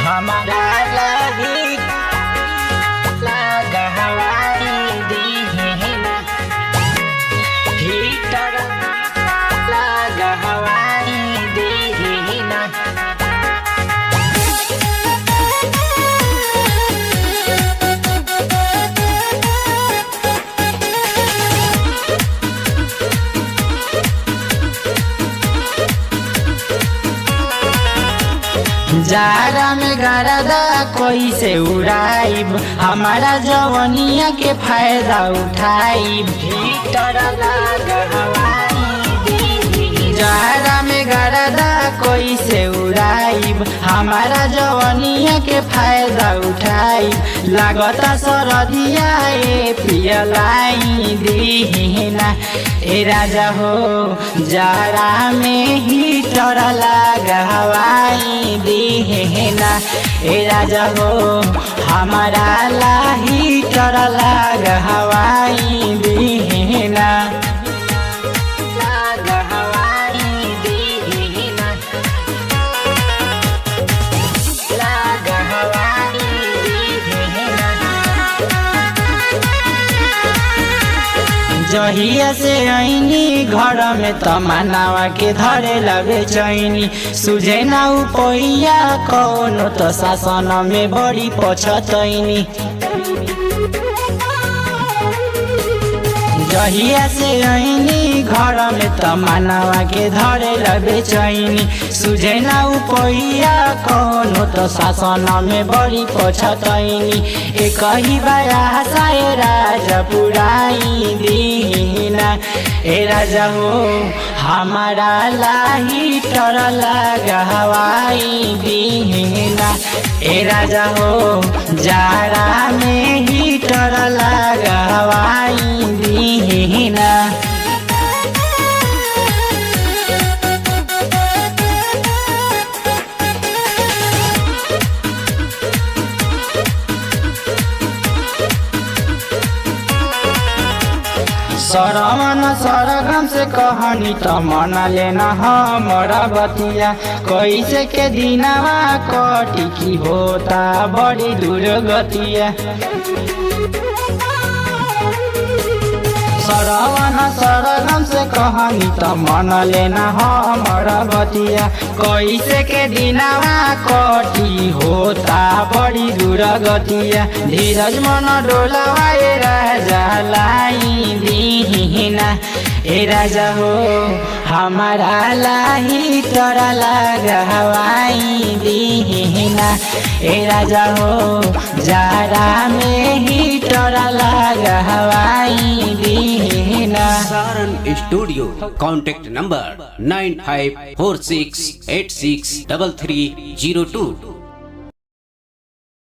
हमारा लगी लगा हवाई दीना हीटर लगा हवाई दीना। जाड़ा में गरदा कोई से उड़ाइब, हमारा जवनिया के फायदा उठाइब। हीटर लगा हवाई जाड़ा में गरदा कोई से उड़ाइब, हमारा जवनिया के फायदा उठाइब। लागता सरदिया ए पियलाई दीना ए राजा हो, जाड़ा में हीटर लगा हवाई दीना ए राजा हो, हमारा ला हीटर लगा हवाई दीना। लगा हवाई दीना लगा हवाई दीना। जहिया से आईनी घर में तमन्नावा के धरे लगे चैनी, सुझे ना उपैया कौनो तो शासन में बड़ी पछतैनी। जहिया से आईनी घर में तमन्नावा के धरे लगे चैनी, सुझे ना उपैया कौनो तो शासन में बड़ी पछतैनी। एक ही बाया हसाए राजा पुराई दीना ए राजा हो, हमारा ला हीटर लगा हवाई दीना ए राजा हो, जाड़ा में हीटर लगा हवाई दीना। सरमन सरगम से कहानी त मना लेना हमारा बतिया, कैसे के दिनवा कटी की होता बड़ी दुर्गतिया। सरवन सरगम से कहानी त मन लेना हमारा बतिया, कैसे के दिनवा कटी होता बड़ी दुर्गतिया। धीरज मन डोलावा ए राजा लाई दीना ए राजा हो, हमारा ला हीटर लगा हवाई दीना ए राजा हो, जाड़ा में हीटर लगा हवाई दीना। Saran studio contact number 9546863302।